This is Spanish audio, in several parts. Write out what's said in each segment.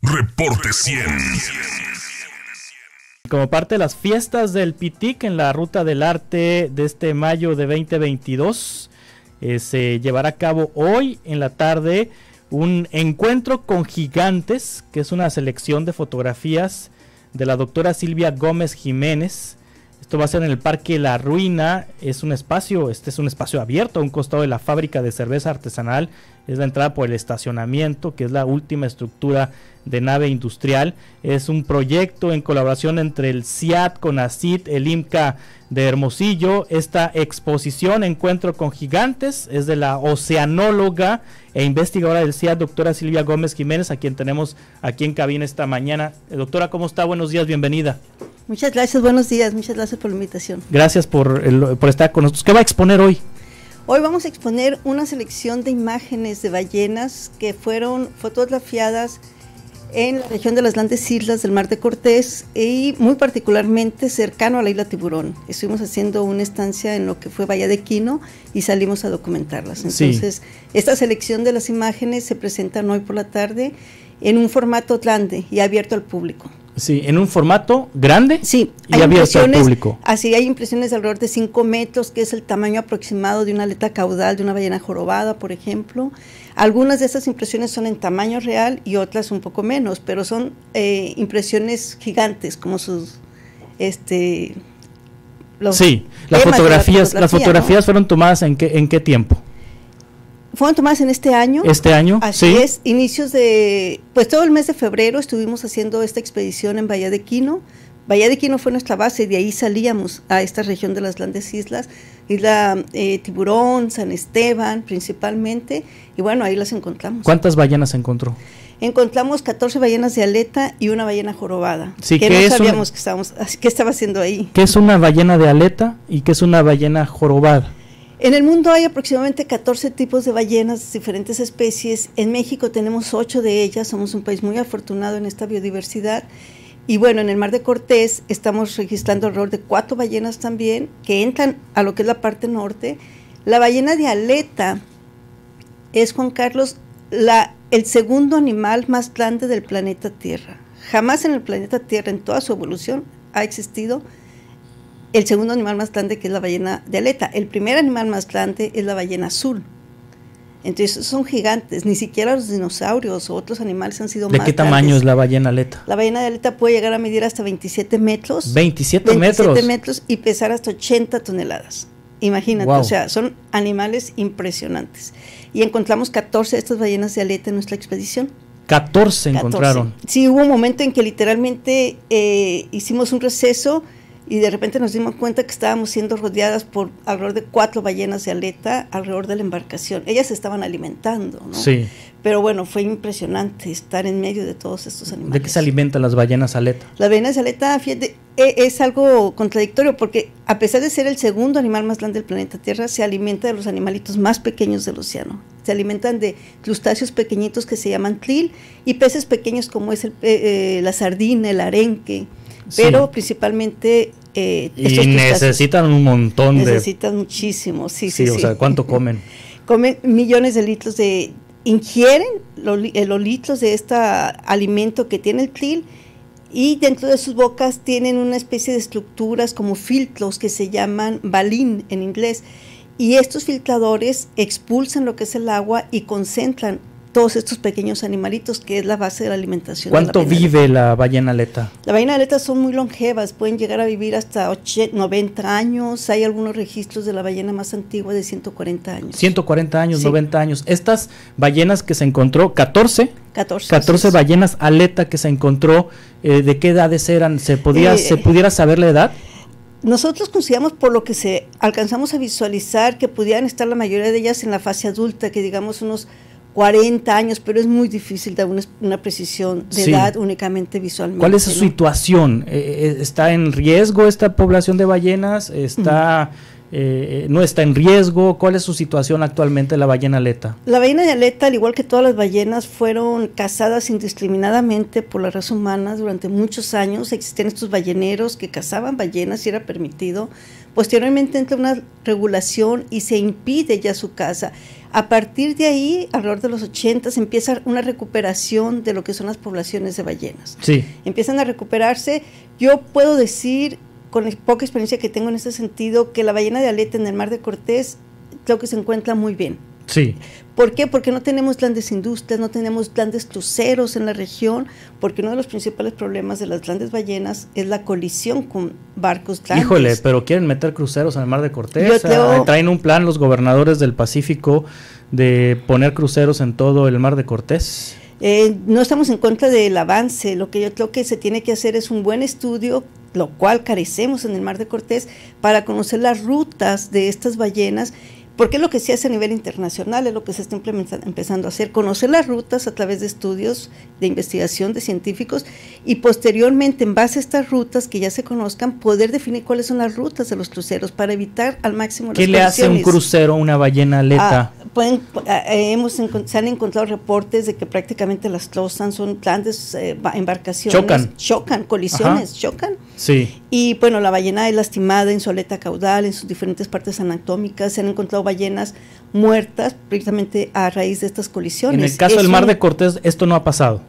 Reporte 100. Como parte de las fiestas del PITIC en la Ruta del Arte de este mayo de 2022, se llevará a cabo hoy en la tarde un encuentro con gigantes, que es una selección de fotografías de la doctora Silvia Gómez Jiménez. Esto va a ser en el Parque La Ruina. Es un espacio abierto a un costado de la fábrica de cerveza artesanal. Es la entrada por el estacionamiento, que es la última estructura de nave industrial. Es un proyecto en colaboración entre el CIAT, CONACYT, el IMCA de Hermosillo. Esta exposición, Encuentro con Gigantes, es de la oceanóloga e investigadora del CIAT, doctora Silvia Gómez Jiménez, a quien tenemos aquí en cabina esta mañana. Doctora, ¿cómo está? Buenos días, bienvenida. Muchas gracias, buenos días, muchas gracias por la invitación. Gracias por estar con nosotros. ¿Qué va a exponer hoy? Hoy vamos a exponer una selección de imágenes de ballenas que fueron fotografiadas en la región de las grandes islas del Mar de Cortés y muy particularmente cercano a la isla Tiburón. Estuvimos haciendo una estancia en lo que fue Bahía de Quino y salimos a documentarlas. Entonces, esta selección de las imágenes se presentan hoy por la tarde en un formato grande y abierto al público. Sí, en un formato grande, sí, y abierto al público. Así, hay impresiones de alrededor de 5 metros, que es el tamaño aproximado de una aleta caudal de una ballena jorobada, por ejemplo. Algunas de estas impresiones son en tamaño real y otras un poco menos, pero son impresiones gigantes, como sus... Sí, las fotografías, ¿no? Fueron tomadas ¿en qué tiempo? Fueron tomadas en este año. ¿Este año? Así es, inicios de, pues todo el mes de febrero estuvimos haciendo esta expedición en Bahía de Quino. Bahía de Quino fue nuestra base y de ahí salíamos a esta región de las grandes islas, Isla Tiburón, San Esteban principalmente, y bueno, ahí las encontramos. ¿Cuántas ballenas encontró? Encontramos 14 ballenas de aleta y una ballena jorobada, sí, que no sabíamos qué estaba haciendo ahí. ¿Qué es una ballena de aleta y qué es una ballena jorobada? En el mundo hay aproximadamente 14 tipos de ballenas, diferentes especies. En México tenemos 8 de ellas, somos un país muy afortunado en esta biodiversidad. Y bueno, en el Mar de Cortés estamos registrando alrededor de 4 ballenas también, que entran a lo que es la parte norte. La ballena de aleta es, Juan Carlos, el segundo animal más grande del planeta Tierra. Jamás en el planeta Tierra, en toda su evolución, ha existido el segundo animal más grande, que es la ballena de aleta. El primer animal más grande es la ballena azul. Entonces son gigantes, ni siquiera los dinosaurios o otros animales han sido más grandes. ¿De qué tamaño es la ballena aleta? La ballena de aleta puede llegar a medir hasta 27 metros. 27 metros y pesar hasta 80 toneladas. Imagínate, wow. O sea, son animales impresionantes. Y encontramos 14 de estas ballenas de aleta en nuestra expedición. 14 encontraron. Sí, hubo un momento en que literalmente hicimos un receso y de repente nos dimos cuenta que estábamos siendo rodeadas por alrededor de 4 ballenas de aleta alrededor de la embarcación. Ellas se estaban alimentando, ¿no? Sí. Pero bueno, fue impresionante estar en medio de todos estos animales. ¿De qué se alimentan las ballenas aleta? Las ballenas de aleta, fíjate, es algo contradictorio porque a pesar de ser el segundo animal más grande del planeta Tierra, se alimenta de los animalitos más pequeños del océano. Se alimentan de crustáceos pequeñitos que se llaman krill y peces pequeños como es la sardina, el arenque, pero sí, principalmente y necesitan un montón necesitan muchísimo, sí. O sea, ¿cuánto comen? Comen millones de litros ingieren los litros de este alimento que tiene el krill y dentro de sus bocas tienen una especie de estructuras como filtros que se llaman balín en inglés, y estos filtradores expulsan lo que es el agua y concentran todos estos pequeños animalitos, que es la base de la alimentación. ¿Cuánto vive la ballena aleta? La ballena aleta son muy longevas, pueden llegar a vivir hasta 90 años, hay algunos registros de la ballena más antigua de 140 años. 140 años, sí. 90 años. Estas ballenas que se encontró, 14 ballenas aleta que se encontró, ¿de qué edades eran? ¿Se pudiera saber la edad? Nosotros consideramos, por lo que alcanzamos a visualizar, que pudieran estar la mayoría de ellas en la fase adulta, que digamos unos 40 años, pero es muy difícil dar una precisión de edad únicamente visualmente. ¿Cuál es su situación? ¿Está en riesgo esta población de ballenas? ¿No está en riesgo? ¿Cuál es su situación actualmente la ballena aleta? La ballena de aleta, al igual que todas las ballenas, fueron cazadas indiscriminadamente por la raza humana durante muchos años. Existen estos balleneros que cazaban ballenas y era permitido. Posteriormente entra una regulación y se impide ya su caza. A partir de ahí, alrededor de los 80, empieza una recuperación de lo que son las poblaciones de ballenas. Sí. Empiezan a recuperarse. Yo puedo decir, con la poca experiencia que tengo en ese sentido, que la ballena de aleta en el Mar de Cortés creo que se encuentra muy bien. Sí. ¿Por qué? Porque no tenemos grandes industrias, no tenemos grandes cruceros en la región, porque uno de los principales problemas de las grandes ballenas es la colisión con barcos grandes. Híjole, pero quieren meter cruceros en el Mar de Cortés. Traen un plan los gobernadores del Pacífico de poner cruceros en todo el Mar de Cortés. No estamos en contra del avance. Lo que yo creo que se tiene que hacer es un buen estudio, lo cual carecemos en el Mar de Cortés, para conocer las rutas de estas ballenas, porque es lo que se hace a nivel internacional, es lo que se está empezando a hacer, conocer las rutas a través de estudios de investigación de científicos y posteriormente, en base a estas rutas que ya se conozcan, poder definir cuáles son las rutas de los cruceros para evitar al máximo las colisiones. ¿Qué le hace un crucero a una ballena aleta? Se han encontrado reportes de que prácticamente las trozan, son grandes embarcaciones. Chocan, colisiones. Ajá. Chocan. Sí. Y bueno, la ballena es lastimada en su aleta caudal, en sus diferentes partes anatómicas. Se han encontrado ballenas muertas precisamente a raíz de estas colisiones. En el caso del Mar de Cortés, esto no ha pasado.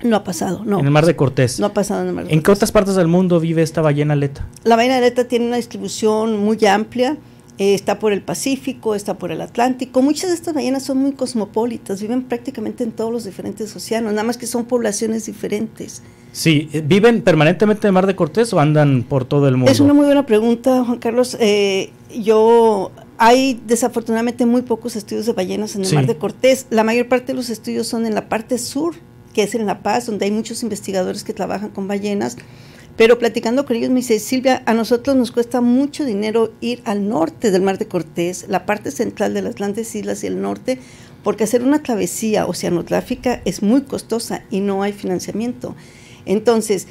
No ha pasado, no. En el Mar de Cortés. No ha pasado en el Mar de Cortés. ¿En qué otras partes del mundo vive esta ballena aleta? La ballena aleta tiene una distribución muy amplia. Está por el Pacífico, está por el Atlántico. Muchas de estas ballenas son muy cosmopolitas, viven prácticamente en todos los diferentes océanos, nada más que son poblaciones diferentes. Sí, ¿viven permanentemente en el Mar de Cortés o andan por todo el mundo? Es una muy buena pregunta, Juan Carlos. Hay desafortunadamente muy pocos estudios de ballenas en el Mar de Cortés. La mayor parte de los estudios son en la parte sur, que es en La Paz, donde hay muchos investigadores que trabajan con ballenas. Pero platicando con ellos me dice, Silvia, a nosotros nos cuesta mucho dinero ir al norte del Mar de Cortés, la parte central de las grandes islas y el norte, porque hacer una travesía oceanográfica es muy costosa y no hay financiamiento. Entonces,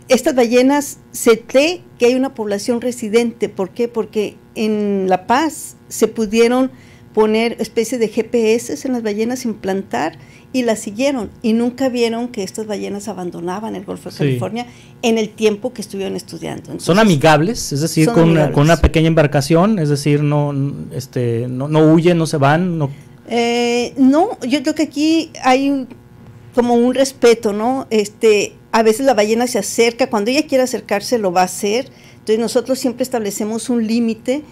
estas ballenas se cree que hay una población residente. ¿Por qué? Porque en La Paz se pudieron poner especie de GPS en las ballenas, implantar, y las siguieron, y nunca vieron que estas ballenas abandonaban el Golfo de California en el tiempo que estuvieron estudiando. Entonces, ¿son amigables? Es decir, con una pequeña embarcación, es decir, no huyen, no se van. No, yo creo que aquí hay como un respeto, ¿no? A veces la ballena se acerca, cuando ella quiere acercarse lo va a hacer, entonces nosotros siempre establecemos un límite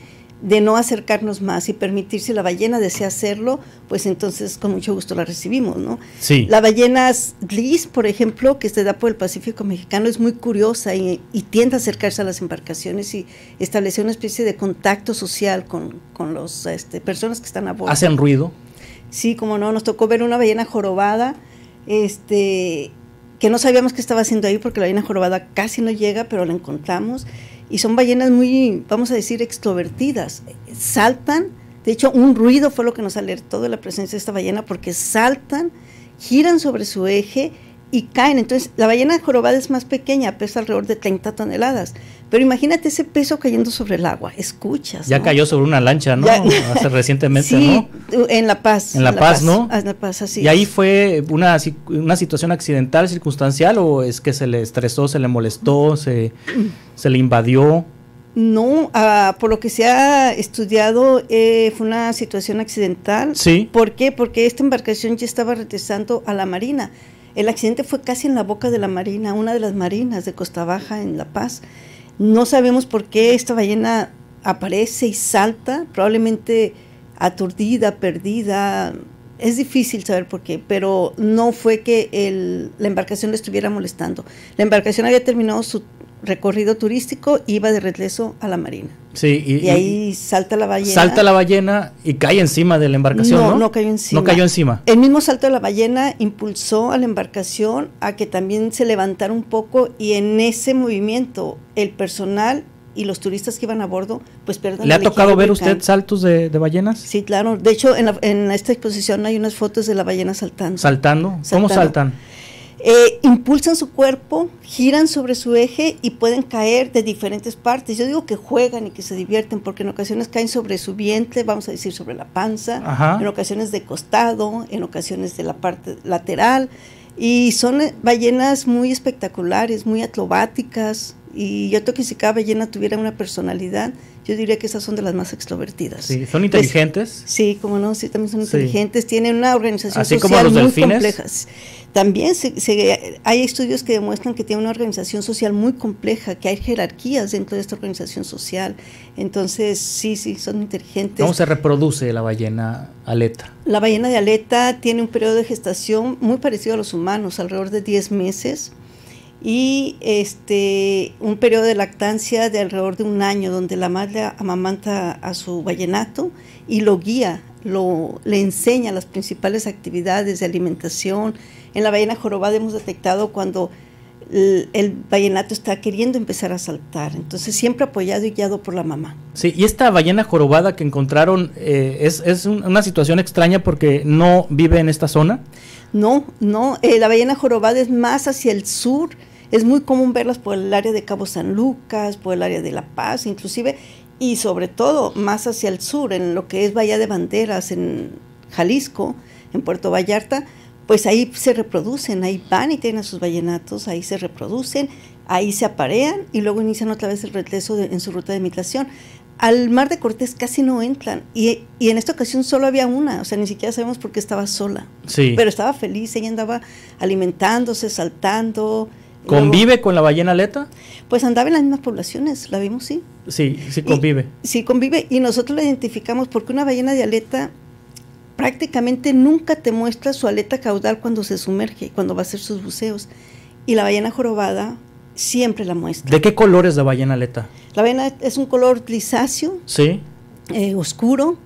de no acercarnos más y permitir, si la ballena desea hacerlo, pues entonces con mucho gusto la recibimos, ¿no? Sí. La ballena gris, por ejemplo, que se da por el Pacífico mexicano, es muy curiosa y tiende a acercarse a las embarcaciones y establecer una especie de contacto social con los personas que están a bordo. ¿Hacen ruido? Sí, como no, nos tocó ver una ballena jorobada, que no sabíamos qué estaba haciendo ahí, porque la ballena jorobada casi no llega, pero la encontramos. Y son ballenas muy, vamos a decir, extrovertidas, saltan, de hecho un ruido fue lo que nos alertó de la presencia de esta ballena, porque saltan, giran sobre su eje y caen. Entonces la ballena jorobada es más pequeña, pesa alrededor de 30 toneladas, pero imagínate ese peso cayendo sobre el agua, escuchas, ya, ¿no? Cayó sobre una lancha, ¿no? Hace recientemente, sí, ¿no? En La Paz. En La Paz, ¿no? En La Paz, así. ¿Y ahí fue una situación accidental, circunstancial, o es que se le estresó, se le molestó, se le invadió? No, por lo que se ha estudiado, fue una situación accidental. Sí. ¿Por qué? Porque esta embarcación ya estaba regresando a la marina. El accidente fue casi en la boca de la marina, una de las marinas de Costa Baja en La Paz. No sabemos por qué esta ballena aparece y salta, probablemente aturdida, perdida. Es difícil saber por qué, pero no fue que la embarcación le estuviera molestando. La embarcación había terminado su recorrido turístico, iba de regreso a la marina. Sí, y ahí salta la ballena. Salta la ballena y cae encima de la embarcación, ¿no? No cayó encima. No cayó encima. El mismo salto de la ballena impulsó a la embarcación a que también se levantara un poco, y en ese movimiento el personal y los turistas que iban a bordo, pues perdón. ¿Le ha tocado ver usted saltos de ballenas? Sí, claro. De hecho, en esta exposición hay unas fotos de la ballena saltando. ¿Saltando? ¿Cómo saltan? Impulsan su cuerpo, giran sobre su eje y pueden caer de diferentes partes. Yo digo que juegan y que se divierten, porque en ocasiones caen sobre su vientre, vamos a decir sobre la panza, ajá, en ocasiones de costado, en ocasiones de la parte lateral, y son ballenas muy espectaculares, muy acrobáticas, Y yo creo que si cada ballena tuviera una personalidad, yo diría que esas son de las más extrovertidas. Sí, ¿son inteligentes? Sí, como no, sí, también son inteligentes, tienen una organización social como los muy delfines. compleja. También hay estudios que demuestran que tiene una organización social muy compleja, que hay jerarquías dentro de esta organización social. Entonces, sí, son inteligentes. ¿Cómo se reproduce la ballena aleta? La ballena de aleta tiene un periodo de gestación muy parecido a los humanos, alrededor de 10 meses, y un periodo de lactancia de alrededor de 1 año, donde la madre amamanta a su ballenato y lo guía, le enseña las principales actividades de alimentación. En la ballena jorobada hemos detectado cuando el vallenato está queriendo empezar a saltar, entonces siempre apoyado y guiado por la mamá. Sí, y esta ballena jorobada que encontraron es una situación extraña porque no vive en esta zona. No, la ballena jorobada es más hacia el sur, es muy común verlas por el área de Cabo San Lucas, por el área de La Paz inclusive, y sobre todo más hacia el sur, en lo que es Bahía de Banderas, en Jalisco, en Puerto Vallarta. Pues ahí se reproducen, ahí van y tienen a sus ballenatos, ahí se reproducen, ahí se aparean y luego inician otra vez el regreso en su ruta de migración. Al Mar de Cortés casi no entran y en esta ocasión solo había una, o sea, ni siquiera sabemos por qué estaba sola. Sí. Pero estaba feliz, ella andaba alimentándose, saltando. ¿Convive luego, con la ballena aleta? Pues andaba en las mismas poblaciones, la vimos, sí. Sí convive. Sí convive y nosotros la identificamos porque una ballena de aleta prácticamente nunca te muestra su aleta caudal cuando se sumerge, cuando va a hacer sus buceos. Y la ballena jorobada siempre la muestra. ¿De qué color es la ballena aleta? La ballena es un color grisáceo, sí, oscuro.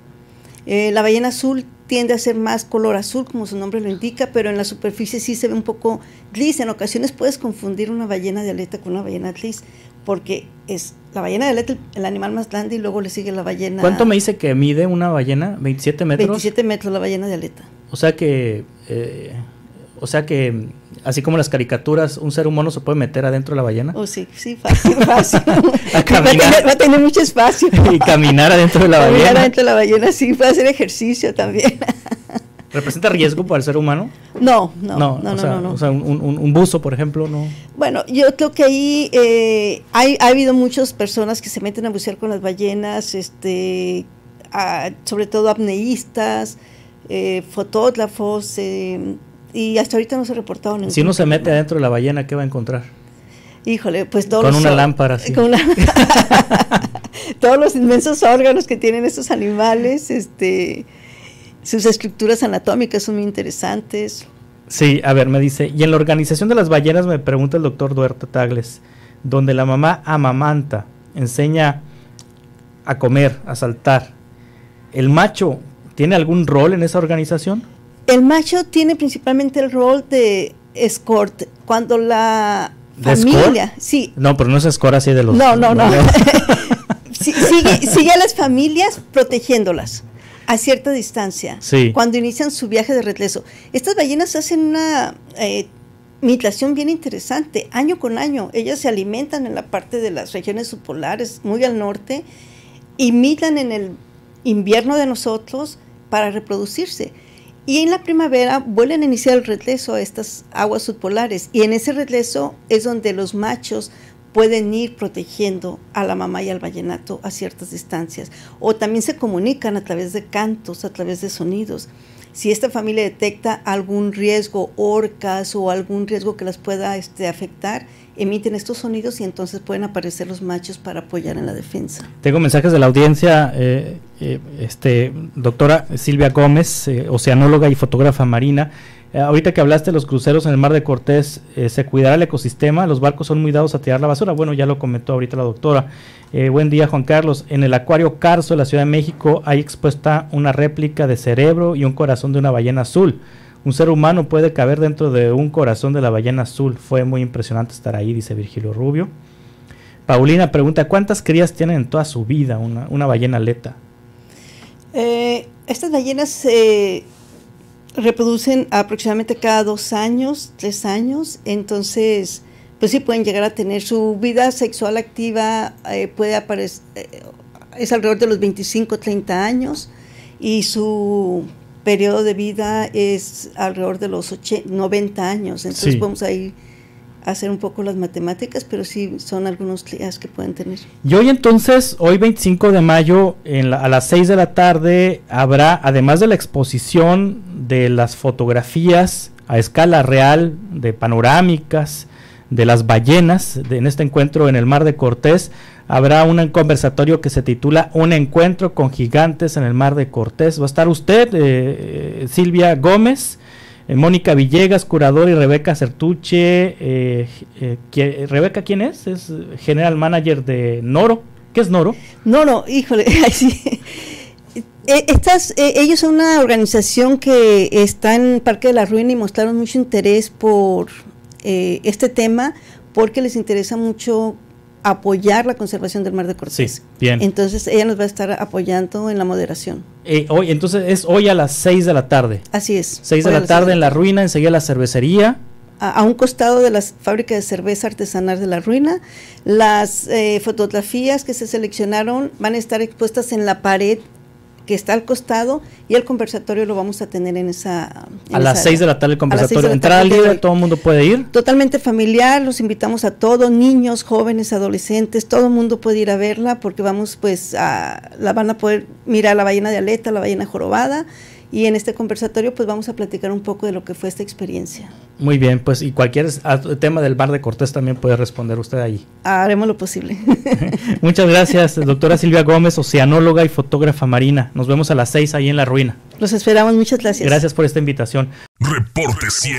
La ballena azul tiende a ser más color azul, como su nombre lo indica, pero en la superficie sí se ve un poco gris. En ocasiones puedes confundir una ballena de aleta con una ballena gris, porque es la ballena de aleta el animal más grande y luego le sigue la ballena. ¿Cuánto me dice que mide una ballena? ¿27 metros? 27 metros la ballena de aleta. O sea que así como las caricaturas, un ser humano se puede meter adentro de la ballena. Oh, sí, fácil. A caminar. Va a tener mucho espacio. Y caminar adentro de la ballena. Caminar adentro de la ballena, sí, puede hacer ejercicio también. ¿Representa riesgo para el ser humano? No. O sea, un buzo, por ejemplo, no. Bueno, yo creo que ahí ha habido muchas personas que se meten a bucear con las ballenas, sobre todo apneístas, fotógrafos, y hasta ahorita no se ha reportado ningún. Si uno se mete adentro de la ballena, ¿qué va a encontrar? Híjole, pues todos con una lámpara, sí. Todos los inmensos órganos que tienen estos animales, sus estructuras anatómicas son muy interesantes. Sí, a ver, me dice, y en la organización de las ballenas me pregunta el doctor Duarte Tagles, donde la mamá amamanta, enseña a comer, a saltar, ¿el macho tiene algún rol en esa organización? El macho tiene principalmente el rol de escort, cuando la familia... Sí. No, pero no es escort así de los... No. Sigue a las familias protegiéndolas a cierta distancia, sí, cuando inician su viaje de regreso. Estas ballenas hacen una migración bien interesante, año con año. Ellas se alimentan en la parte de las regiones subpolares, muy al norte, y migran en el invierno de nosotros para reproducirse. Y en la primavera vuelven a iniciar el regreso a estas aguas subpolares, y en ese regreso es donde los machos pueden ir protegiendo a la mamá y al ballenato a ciertas distancias, o también se comunican a través de cantos, a través de sonidos. Si esta familia detecta algún riesgo, orcas o algún riesgo que las pueda afectar, emiten estos sonidos y entonces pueden aparecer los machos para apoyar en la defensa. Tengo mensajes de la audiencia, doctora Silvia Gómez, oceanóloga y fotógrafa marina. Ahorita que hablaste de los cruceros en el Mar de Cortés, ¿se cuidará el ecosistema? Los barcos son muy dados a tirar la basura. Bueno, ya lo comentó ahorita la doctora. Buen día, Juan Carlos. En el acuario Carso de la Ciudad de México hay expuesta una réplica de cerebro y un corazón de una ballena azul. Un ser humano puede caber dentro de un corazón de la ballena azul. Fue muy impresionante estar ahí, dice Virgilio Rubio. Paulina pregunta, ¿cuántas crías tienen en toda su vida una ballena aleta? Estas ballenas reproducen aproximadamente cada 2 años, 3 años, entonces pues sí pueden llegar a tener su vida sexual activa, puede aparecer, es alrededor de los 25, 30 años, y su periodo de vida es alrededor de los 90 años, entonces sí, podemos ahí hacer un poco las matemáticas, pero sí son algunos días que pueden tener. Y hoy entonces, hoy 25 de mayo, a las 6 de la tarde, habrá, además de la exposición de las fotografías a escala real, de panorámicas, de las ballenas, en este encuentro en el Mar de Cortés, habrá un conversatorio que se titula Un encuentro con gigantes en el Mar de Cortés. Va a estar usted, Silvia Gómez, Mónica Villegas, curador, y Rebeca Certuche. ¿Rebeca quién es? Es General Manager de Noro. ¿Qué es Noro? Noro, híjole, sí. Ellos son una organización que está en Parque de la Ruina y mostraron mucho interés por este tema, porque les interesa mucho apoyar la conservación del Mar de Cortés. Sí, bien. Entonces ella nos va a estar apoyando en la moderación. Entonces es hoy a las 6 de la tarde. Así es. 6 de la tarde en la Ruina, enseguida la cervecería. A un costado de la fábrica de cerveza artesanal de la Ruina. Las fotografías que se seleccionaron van a estar expuestas en la pared que está al costado, y el conversatorio lo vamos a tener en esa... A las 6 de la tarde el conversatorio. Entrada libre, todo el mundo puede ir. Totalmente familiar, los invitamos a todos, niños, jóvenes, adolescentes, todo el mundo puede ir a verla, porque vamos pues la van a poder mirar la ballena de aleta, la ballena jorobada, y en este conversatorio pues vamos a platicar un poco de lo que fue esta experiencia. Muy bien, pues y cualquier tema del Mar de Cortés también puede responder usted ahí. Haremos lo posible. Muchas gracias, doctora Silvia Gómez, oceanóloga y fotógrafa marina. Nos vemos a las 6 ahí en la Ruina. Los esperamos, muchas gracias. Gracias por esta invitación. Reporte 100.